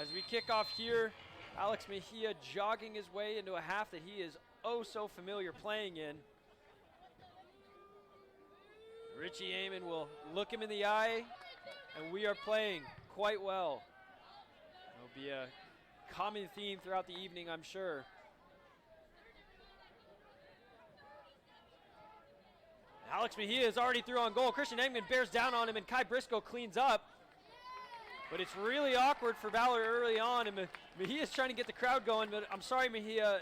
As we kick off here, Alex Mejia jogging his way into a half that he is oh so familiar playing in. Richie Amon will look him in the eye, and we are playing quite well. It'll be a common theme throughout the evening, I'm sure. Alex Mejia is already through on goal. Christian Engman bears down on him, and Kai Briscoe cleans up. But it's really awkward for Ballard early on, and Mejia's trying to get the crowd going, but I'm sorry, Mejia,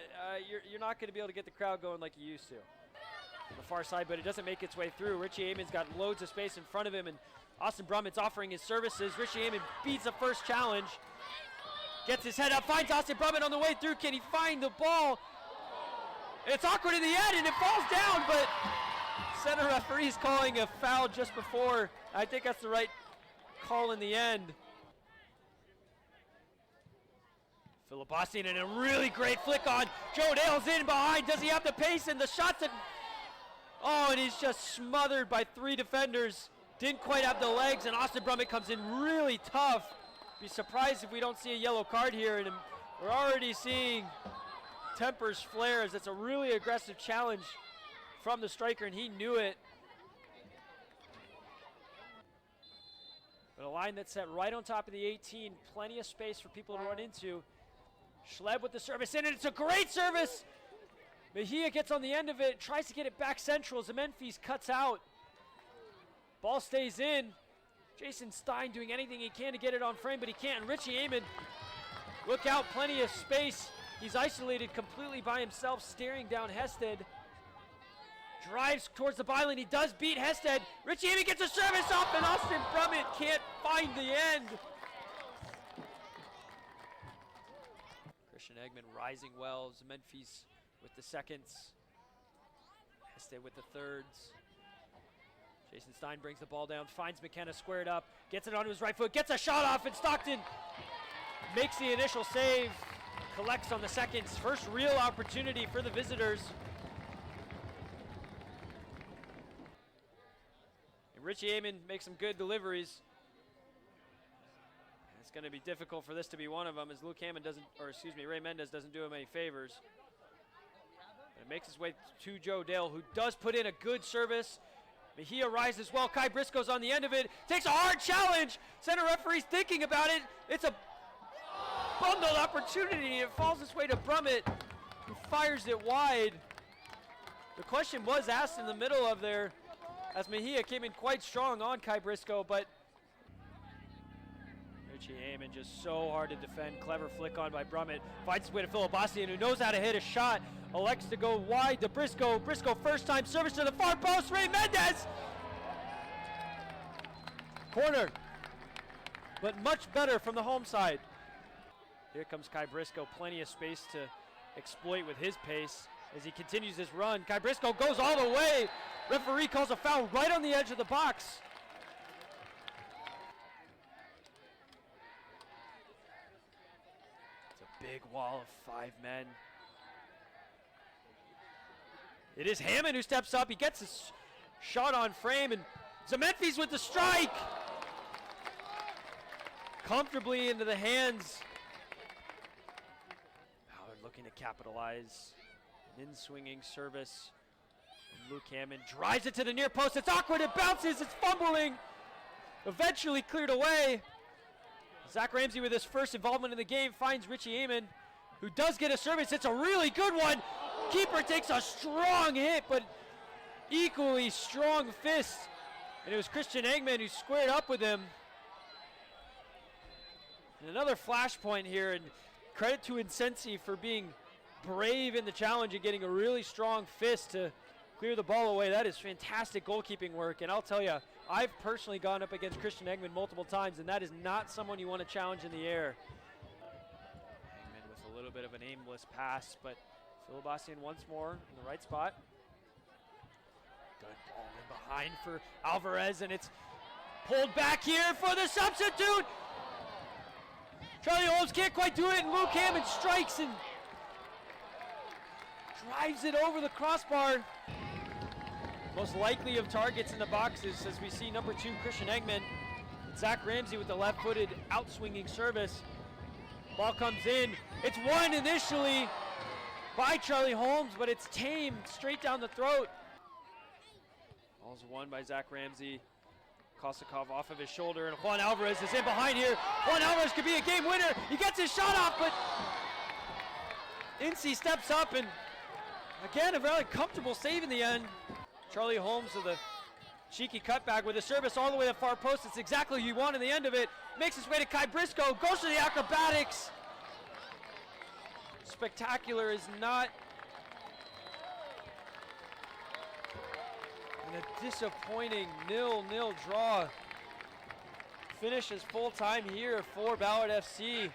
you're not going to be able to get the crowd going like you used to. On the far side, but it doesn't make its way through. Richie Amon's got loads of space in front of him, and Austin Brummett's offering his services. Richie Amon beats the first challenge, gets his head up, finds Austin Brummett on the way through. Can he find the ball? It's awkward in the end, and it falls down, but center referee's calling a foul just before. I think that's the right call in the end. Philip Austin and a really great flick on. Joe Dale's in behind. Does he have the pace and the shots? Oh, and he's just smothered by three defenders. Didn't quite have the legs, and Austin Brummett comes in really tough. Be surprised if we don't see a yellow card here, and we're already seeing tempers flare as it's a really aggressive challenge from the striker, and he knew it. But a line that's set right on top of the 18, plenty of space for people to run into. Schleb with the service in, and it's a great service. Mejia gets on the end of it, tries to get it back central. Zemenfis cuts out. Ball stays in. Jason Stein doing anything he can to get it on frame, but he can't. And Richie Amon, look out, plenty of space. He's isolated completely by himself, staring down Hested. Drives towards the byline. He does beat Hested. Richie Amon gets a service off, and Austin Brummett can't find the end. Christian Eggman rising well. Zemenfis with the seconds. Hested with the thirds. Jason Stein brings the ball down, finds McKenna squared up, gets it onto his right foot, gets a shot off, and Stockton makes the initial save, collects on the seconds. First real opportunity for the visitors. And Richie Amon makes some good deliveries. It's going to be difficult for this to be one of them, as Ray Mendez doesn't do him any favors. And it makes his way to Joe Dale, who does put in a good service. Mejia rises well. Kai Briscoe's on the end of it. Takes a hard challenge. Center referee's thinking about it. It's a bundled opportunity. It falls its way to Brummett, who fires it wide. The question was asked in the middle of there, as Mejia came in quite strong on Kai Briscoe, but Richie Amon just so hard to defend. Clever flick on by Brummett. Finds his way to Philip Bastian, who knows how to hit a shot. Elects to go wide to Briscoe. Briscoe first time service to the far post. Ray Mendez! Corner. But much better from the home side. Here comes Kai Briscoe. Plenty of space to exploit with his pace as he continues his run. Kai Briscoe goes all the way. Referee calls a foul right on the edge of the box. Big wall of 5 men. It is Hammond who steps up. He gets his shot on frame, and Zemenfis with the strike. Comfortably into the hands. Ballard looking to capitalize. An in-swinging service. And Luke Hammond drives it to the near post. It's awkward. It bounces. It's fumbling. Eventually cleared away. Zach Ramsey with his first involvement in the game finds Richie Amon, who does get a service. It's a really good one. Keeper takes a strong hit, but equally strong fist. And it was Christian Eggman who squared up with him. And another flashpoint here, and credit to Insensi for being brave in the challenge and getting a really strong fist to clear the ball away. That is fantastic goalkeeping work, and I'll tell you, I've personally gone up against Christian Eggman multiple times, and that is not someone you want to challenge in the air. Eggman with a little bit of an aimless pass, but Philip Bastian once more in the right spot. Good ball in behind for Alvarez, and it's pulled back here for the substitute. Charlie Holmes can't quite do it, and Luke Hammond strikes and drives it over the crossbar. Most likely of targets in the boxes, as we see number 2, Christian Eggman. Zach Ramsey with the left-footed out-swinging service. Ball comes in. It's won initially by Charlie Holmes, but it's tamed straight down the throat. Ball's won by Zach Ramsey. Kosakov off of his shoulder, and Juan Alvarez is in behind here. Juan Alvarez could be a game winner. He gets his shot off, but Incy steps up, and again, a very comfortable save in the end. Charlie Holmes with a cheeky cutback with a service all the way to the far post. It's exactly what you want in the end of it. Makes his way to Kai Briscoe, goes to the acrobatics. Spectacular is not. And a disappointing 0-0 draw. Finishes full time here for Ballard FC.